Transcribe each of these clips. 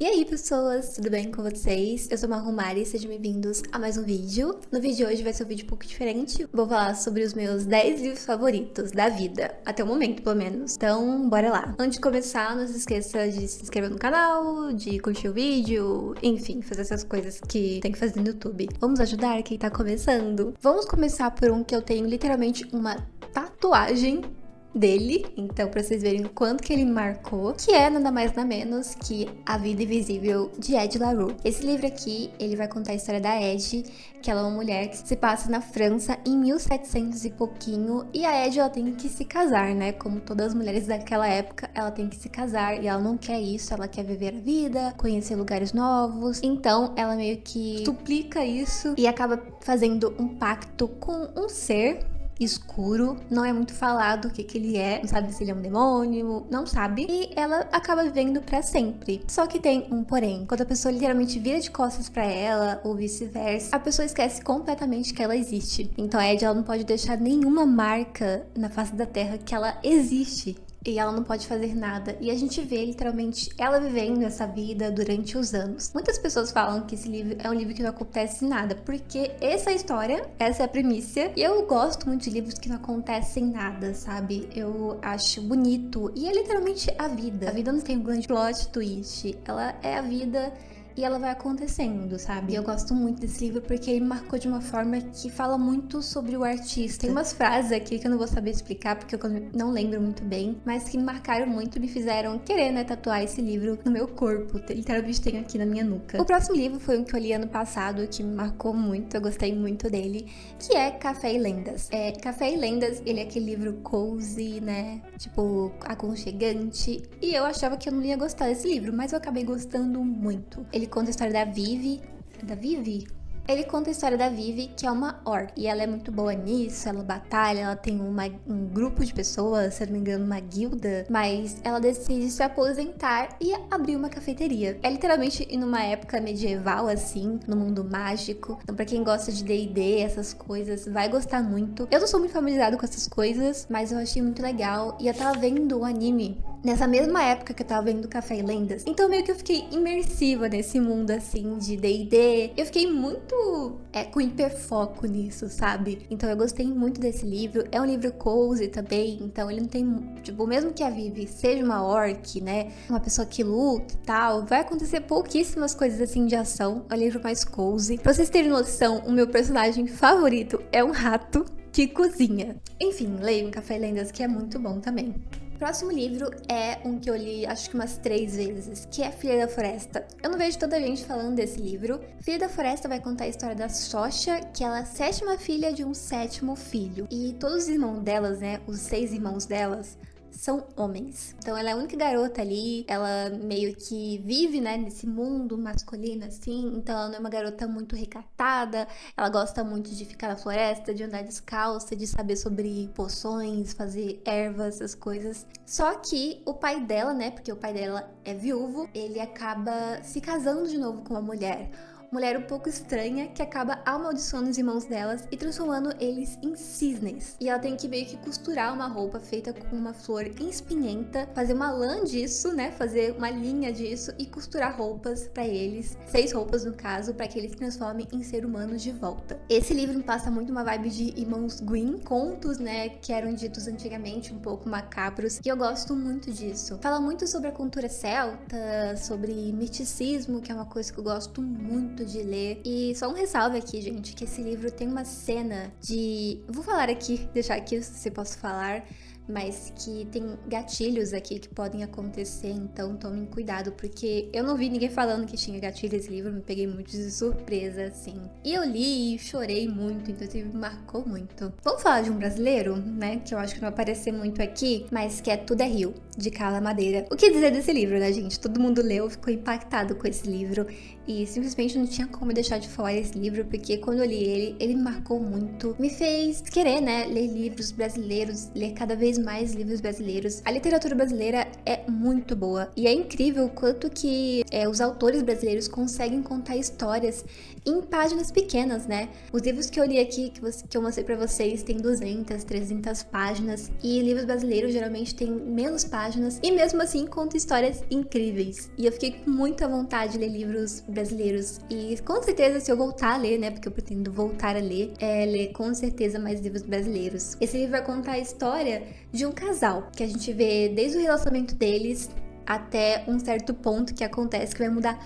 E aí pessoas, tudo bem com vocês? Eu sou Maru Mari, sejam bem-vindos a mais um vídeo. No vídeo de hoje vai ser um vídeo um pouco diferente. Vou falar sobre os meus 10 livros favoritos da vida, até o momento pelo menos. Então, bora lá. Antes de começar, não se esqueça de se inscrever no canal, de curtir o vídeo, enfim, fazer essas coisas que tem que fazer no YouTube. Vamos ajudar quem tá começando? Vamos começar por um que eu tenho literalmente uma tatuagem dele, então pra vocês verem o quanto que ele me marcou, que é nada mais nada menos que A Vida Invisível, de Ed La Rue. Esse livro aqui, ele vai contar a história da Ed, que ela é uma mulher que se passa na França em 1700 e pouquinho, e a Ed, ela tem que se casar, né, como todas as mulheres daquela época, ela tem que se casar, e ela não quer isso, ela quer viver a vida, conhecer lugares novos, então ela meio que suplica isso e acaba fazendo um pacto com um ser escuro, não é muito falado o que ele é, não sabe se ele é um demônio, não sabe, e ela acaba vivendo pra sempre. Só que tem um porém, quando a pessoa literalmente vira de costas pra ela, ou vice-versa, a pessoa esquece completamente que ela existe. Então a Ed, ela não pode deixar nenhuma marca na face da terra que ela existe. E ela não pode fazer nada. E a gente vê, literalmente, ela vivendo essa vida durante os anos. Muitas pessoas falam que esse livro é um livro que não acontece nada, porque essa é a história, essa é a premissa. E eu gosto muito de livros que não acontecem nada, sabe? Eu acho bonito. E é literalmente a vida. A vida não tem um grande plot twist. Ela é a vida e ela vai acontecendo, sabe? E eu gosto muito desse livro porque ele me marcou de uma forma que fala muito sobre o artista. Tem umas frases aqui que eu não vou saber explicar porque eu não lembro muito bem, mas que me marcaram muito e me fizeram querer, né, tatuar esse livro no meu corpo. Literalmente tenho aqui na minha nuca. O próximo livro foi um que eu li ano passado, que me marcou muito, eu gostei muito dele, que é Café e Lendas. Café e Lendas, ele é aquele livro cozy, né, tipo, aconchegante, e eu achava que eu não ia gostar desse livro, mas eu acabei gostando muito. Ele conta a história da Vivi. Da Vivi? Ele conta a história da Vivi, que é uma orc, e ela é muito boa nisso, ela batalha, ela tem um grupo de pessoas, se eu não me engano, uma guilda, mas ela decide se aposentar e abrir uma cafeteria. É literalmente numa época medieval, assim, no mundo mágico, então pra quem gosta de D&D, essas coisas, vai gostar muito. Eu não sou muito familiarizada com essas coisas, mas eu achei muito legal, e eu tava vendo o anime nessa mesma época que eu tava vendo Café e Lendas, então meio que eu fiquei imersiva nesse mundo, assim, de D&D. Eu fiquei muito com hiperfoco nisso, sabe? Então eu gostei muito desse livro. É um livro cozy também, então ele não tem, tipo, mesmo que a Vivi seja uma orc, né, uma pessoa que luta e tal, vai acontecer pouquíssimas coisas assim de ação. É um livro mais cozy. Pra vocês terem noção, o meu personagem favorito é um rato que cozinha. Enfim, leiam Café e Lendas, que é muito bom também. Próximo livro é um que eu li acho que umas 3 vezes, que é Filha da Floresta. Eu não vejo tanta gente falando desse livro. Filha da Floresta vai contar a história da Sosha, que ela é a 7ª filha de um 7º filho. E todos os irmãos delas, né, os 6 irmãos delas, são homens. Então ela é a única garota ali, ela meio que vive, né, nesse mundo masculino assim, então ela não é uma garota muito recatada, ela gosta muito de ficar na floresta, de andar descalça, de saber sobre poções, fazer ervas, essas coisas. Só que o pai dela, né, porque o pai dela é viúvo, ele acaba se casando de novo com uma mulher um pouco estranha que acaba amaldiçoando os irmãos delas e transformando eles em cisnes. E ela tem que meio que costurar uma roupa feita com uma flor espinhenta, fazer uma lã disso, né? Fazer uma linha disso e costurar roupas pra eles, 6 roupas no caso, pra que eles se transformem em ser humanos de volta. Esse livro me passa muito uma vibe de Irmãos Grimm, contos, né, que eram ditos antigamente, um pouco macabros, e eu gosto muito disso. Fala muito sobre a cultura celta, sobre misticismo, que é uma coisa que eu gosto muito de ler. E só um ressalve aqui, gente, que esse livro tem uma cena de... Vou falar aqui, deixar aqui se posso falar, mas que tem gatilhos aqui que podem acontecer, então tomem cuidado, porque eu não vi ninguém falando que tinha gatilho esse livro, me peguei muito de surpresa, assim. E eu li e chorei muito, então esse livro me marcou muito. Vamos falar de um brasileiro, né, que eu acho que não vai aparecer muito aqui, mas que é Tudo é Rio, de Carla Madeira. O que dizer desse livro, né, gente? Todo mundo leu, ficou impactado com esse livro, e simplesmente não tinha como deixar de fora esse livro, porque quando eu li ele me marcou muito, me fez querer, né, ler livros brasileiros, ler cada vez mais livros brasileiros. A literatura brasileira é muito boa e é incrível o quanto que os autores brasileiros conseguem contar histórias em páginas pequenas, né? Os livros que eu li aqui, que eu mostrei pra vocês, tem 200, 300 páginas, e livros brasileiros geralmente têm menos páginas páginas e mesmo assim conta histórias incríveis. E eu fiquei com muita vontade de ler livros brasileiros e com certeza se eu voltar a ler, né, porque eu pretendo voltar a ler, ler com certeza mais livros brasileiros. Esse livro vai contar a história de um casal que a gente vê desde o relacionamento deles até um certo ponto que acontece que vai mudar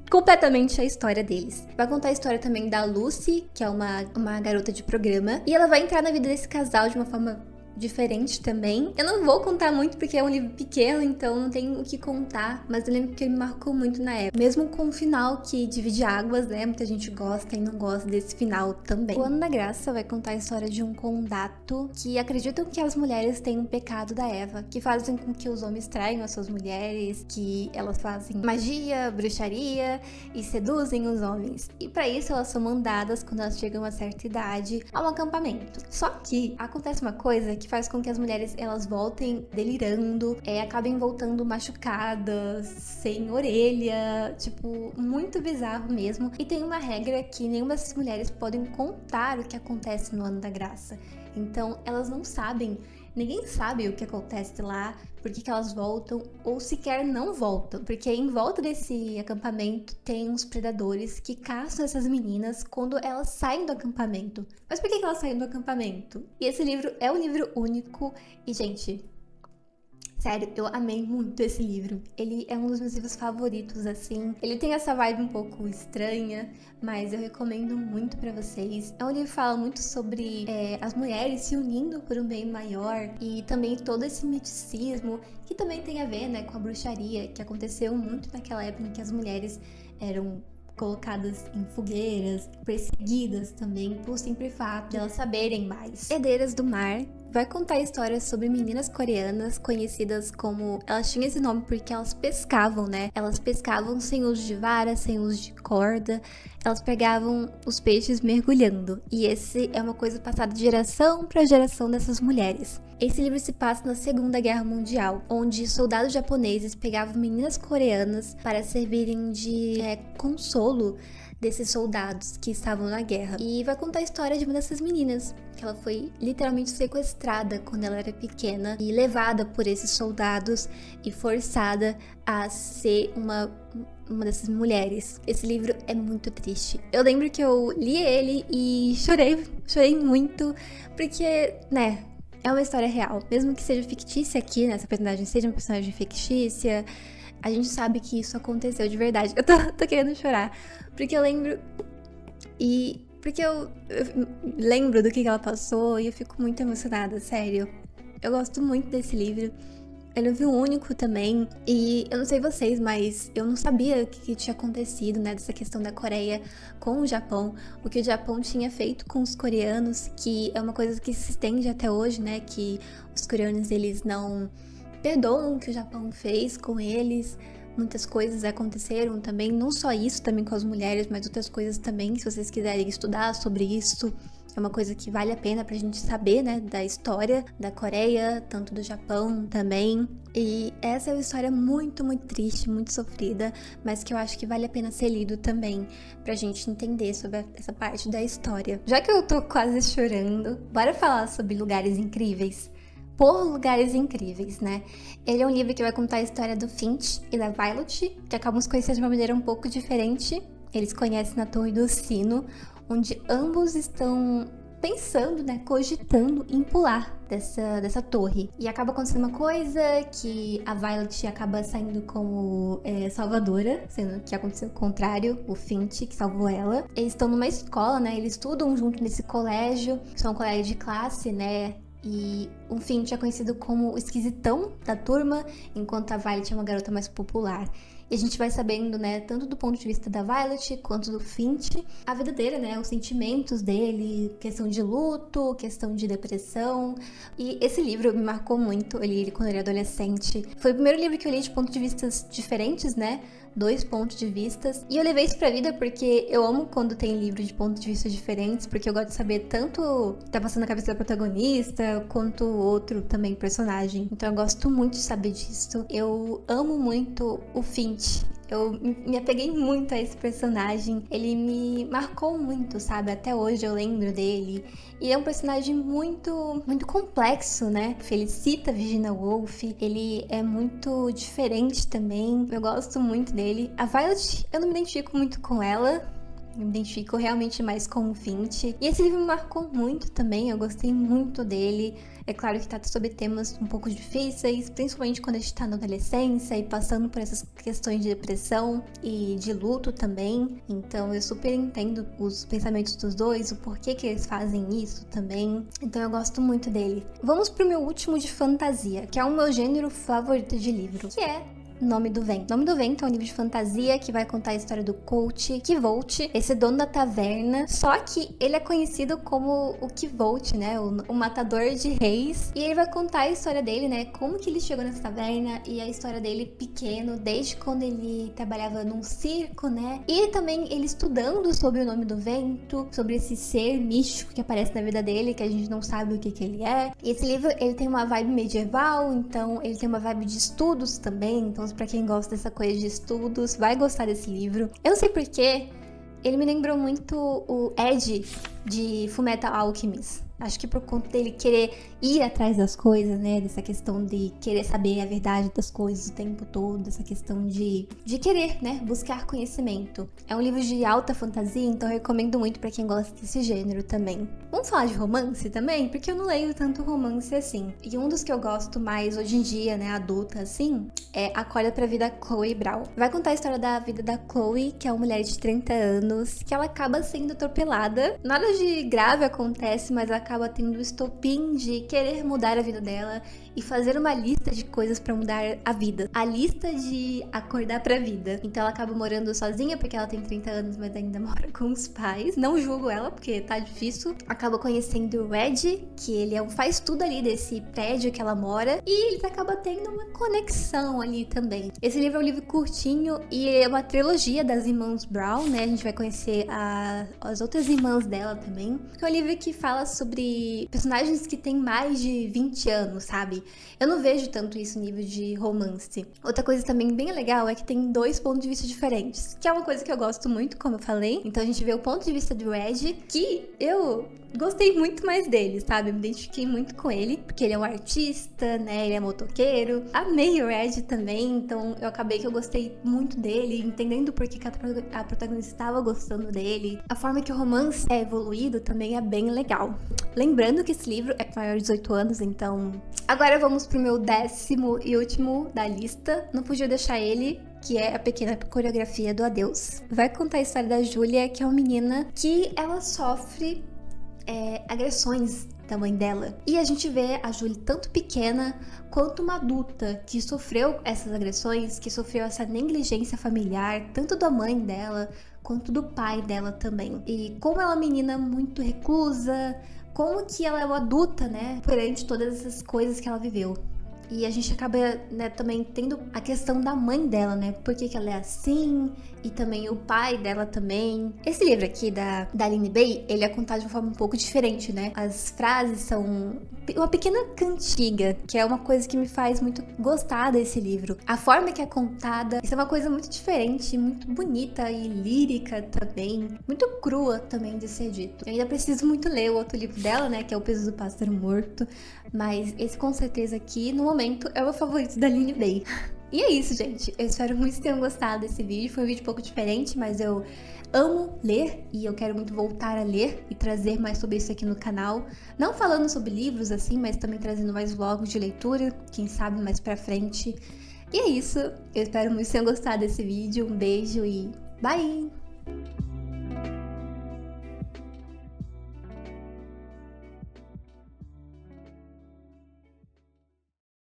completamente a história deles. Vai contar a história também da Lucy, que é uma garota de programa, e ela vai entrar na vida desse casal de uma forma diferente também. Eu não vou contar muito porque é um livro pequeno, então não tem o que contar, mas eu lembro que ele me marcou muito na época. Mesmo com o final que divide águas, né? Muita gente gosta e não gosta desse final também. O Ano da Graça vai contar a história de um condato que acreditam que as mulheres têm um pecado da Eva, que fazem com que os homens traiam as suas mulheres, que elas fazem magia, bruxaria e seduzem os homens. E para isso elas são mandadas, quando elas chegam a uma certa idade, a um acampamento. Só que acontece uma coisa que faz com que as mulheres elas voltem delirando, acabem voltando machucadas, sem orelha, tipo, muito bizarro mesmo. E tem uma regra que nenhuma dessas mulheres podem contar o que acontece no Ano da Graça. Então elas não sabem, ninguém sabe o que acontece lá, por que elas voltam ou sequer não voltam. Porque em volta desse acampamento tem uns predadores que caçam essas meninas quando elas saem do acampamento. Mas por que elas saem do acampamento? E esse livro é um livro único e, gente, sério, eu amei muito esse livro. Ele é um dos meus livros favoritos, assim. Ele tem essa vibe um pouco estranha, mas eu recomendo muito pra vocês. É um livro que fala muito sobre as mulheres se unindo por um bem maior e também todo esse misticismo que também tem a ver, né, com a bruxaria, que aconteceu muito naquela época em que as mulheres eram colocadas em fogueiras, perseguidas também por simples fato de elas saberem mais. Herdeiras do Mar vai contar histórias sobre meninas coreanas conhecidas como... Elas tinham esse nome porque elas pescavam, né? Elas pescavam sem uso de vara, sem uso de corda. Elas pegavam os peixes mergulhando. E esse é uma coisa passada de geração para geração dessas mulheres. Esse livro se passa na Segunda Guerra Mundial, onde soldados japoneses pegavam meninas coreanas para servirem de consolo desses soldados que estavam na guerra. E vai contar a história de uma dessas meninas, que ela foi literalmente sequestrada quando ela era pequena e levada por esses soldados e forçada a ser uma dessas mulheres. Esse livro é muito triste. Eu lembro que eu li ele e chorei muito, porque, né, é uma história real. Mesmo que seja fictícia aqui, né, essa personagem seja uma personagem fictícia, a gente sabe que isso aconteceu de verdade. Eu tô querendo chorar. Porque eu lembro... Porque eu lembro do que ela passou e eu fico muito emocionada, sério. Eu gosto muito desse livro. Ele é um livro único também. E eu não sei vocês, mas eu não sabia o que tinha acontecido, né? Dessa questão da Coreia com o Japão. O que o Japão tinha feito com os coreanos, que é uma coisa que se estende até hoje, né? Que os coreanos, eles não perdoam o que o Japão fez com eles. Muitas coisas aconteceram também, não só isso, também com as mulheres, mas outras coisas também, se vocês quiserem estudar sobre isso. É uma coisa que vale a pena pra gente saber, né, da história da Coreia, tanto do Japão também. E essa é uma história muito, muito triste, muito sofrida, mas que eu acho que vale a pena ser lido também, pra gente entender sobre essa parte da história. Já que eu tô quase chorando, bora falar sobre lugares incríveis. Por Lugares Incríveis, né? Ele é um livro que vai contar a história do Finch e da Violet, que acabam se conhecendo de uma maneira um pouco diferente. Eles conhecem na Torre do Sino, onde ambos estão pensando, né, cogitando em pular dessa torre. E acaba acontecendo uma coisa que a Violet acaba saindo como salvadora, sendo que aconteceu o contrário, o Finch que salvou ela. Eles estão numa escola, né, eles estudam junto nesse colégio, são um colégio de classe, né, e o Finch é conhecido como o esquisitão da turma, enquanto a Violet é uma garota mais popular. E a gente vai sabendo, né, tanto do ponto de vista da Violet quanto do Finch, a verdadeira, né, os sentimentos dele, questão de luto, questão de depressão. E esse livro me marcou muito, eu li ele quando eu era adolescente. Foi o primeiro livro que eu li de pontos de vistas diferentes, né, 2 pontos de vistas. E eu levei isso pra vida porque eu amo quando tem livro de pontos de vista diferentes, porque eu gosto de saber tanto o que tá passando na cabeça da protagonista, quanto o outro também personagem. Então eu gosto muito de saber disso. Eu amo muito o Finch. Eu me apeguei muito a esse personagem. Ele me marcou muito, sabe? Até hoje eu lembro dele. E é um personagem muito complexo, né? Felicita Virginia Woolf. Ele é muito diferente também. Eu gosto muito dele. A Violet, eu não me identifico muito com ela. Eu me identifico realmente mais com o Finch. E esse livro me marcou muito também, eu gostei muito dele. É claro que trata sobre temas um pouco difíceis, principalmente quando a gente tá na adolescência e passando por essas questões de depressão e de luto também. Então eu super entendo os pensamentos dos dois, o porquê que eles fazem isso também. Então eu gosto muito dele. Vamos pro meu último de fantasia, que é o meu gênero favorito de livro, que é Nome do Vento. Nome do Vento é um livro de fantasia que vai contar a história do coach Kvolt, esse dono da taverna, só que ele é conhecido como o Kvolt, né, o matador de reis, e ele vai contar a história dele, né, como que ele chegou nessa taverna e a história dele pequeno, desde quando ele trabalhava num circo, né, e também ele estudando sobre o Nome do Vento, sobre esse ser místico que aparece na vida dele, que a gente não sabe o que ele é. E esse livro, ele tem uma vibe medieval, então ele tem uma vibe de estudos também, então pra quem gosta dessa coisa de estudos, vai gostar desse livro. Eu não sei porquê, ele me lembrou muito o Ed de Fullmetal Alchemist. Acho que por conta dele querer ir atrás das coisas, né? Dessa questão de querer saber a verdade das coisas o tempo todo. Essa questão de querer, né? Buscar conhecimento. É um livro de alta fantasia, então eu recomendo muito pra quem gosta desse gênero também. Vamos falar de romance também? Porque eu não leio tanto romance assim. E um dos que eu gosto mais hoje em dia, né? Adulta assim, é Acorda pra Vida, Chloe Brown. Vai contar a história da vida da Chloe, que é uma mulher de 30 anos, que ela acaba sendo atropelada. Nada de grave acontece, mas ela acaba tendo o estopim de querer mudar a vida dela e fazer uma lista de coisas pra mudar a vida. A lista de acordar pra vida. Então ela acaba morando sozinha, porque ela tem 30 anos, mas ainda mora com os pais. Não julgo ela, porque tá difícil. Acaba conhecendo o Red, que ele faz tudo ali desse prédio que ela mora. E eles acabam tendo uma conexão ali também. Esse livro é um livro curtinho e é uma trilogia das irmãs Brown, né? A gente vai conhecer as outras irmãs dela também. É um livro que fala sobre personagens que têm mais de 20 anos, sabe? Eu não vejo tanto isso no nível de romance. Outra coisa também bem legal é que tem 2 pontos de vista diferentes, que é uma coisa que eu gosto muito, como eu falei. Então a gente vê o ponto de vista do Red, que eu gostei muito mais dele, sabe? Eu me identifiquei muito com ele, porque ele é um artista, né? Ele é motoqueiro. Amei o Red também, então eu acabei que eu gostei muito dele, entendendo por que a protagonista estava gostando dele. A forma que o romance é evoluído também é bem legal. Lembrando que esse livro é para maior de 18 anos, então... Agora vamos pro meu 10º e último da lista. Não podia deixar ele, que é A Pequena Coreografia do Adeus. Vai contar a história da Júlia, que é uma menina que ela sofre agressões da mãe dela. E a gente vê a Júlia tanto pequena quanto uma adulta que sofreu essas agressões, que sofreu essa negligência familiar, tanto da mãe dela quanto do pai dela também. E como ela é uma menina muito reclusa, como que ela é uma adulta, né, perante todas essas coisas que ela viveu. E a gente acaba, né, também tendo a questão da mãe dela, né? Por que ela é assim? E também o pai dela também. Esse livro aqui da Aline Bay, ele é contado de uma forma um pouco diferente, né? As frases são uma pequena cantiga, que é uma coisa que me faz muito gostar desse livro. A forma que é contada, isso é uma coisa muito diferente, muito bonita e lírica também. Muito crua também de ser dito. Eu ainda preciso muito ler o outro livro dela, né? Que é O Peso do Pássaro Morto. Mas esse com certeza aqui, no momento, é o meu favorito da Aline Bay. E é isso, gente. Eu espero muito que tenham gostado desse vídeo. Foi um vídeo um pouco diferente, mas eu amo ler e eu quero muito voltar a ler e trazer mais sobre isso aqui no canal. Não falando sobre livros assim, mas também trazendo mais vlogs de leitura, quem sabe mais pra frente. E é isso. Eu espero muito que tenham gostado desse vídeo. Um beijo e bye!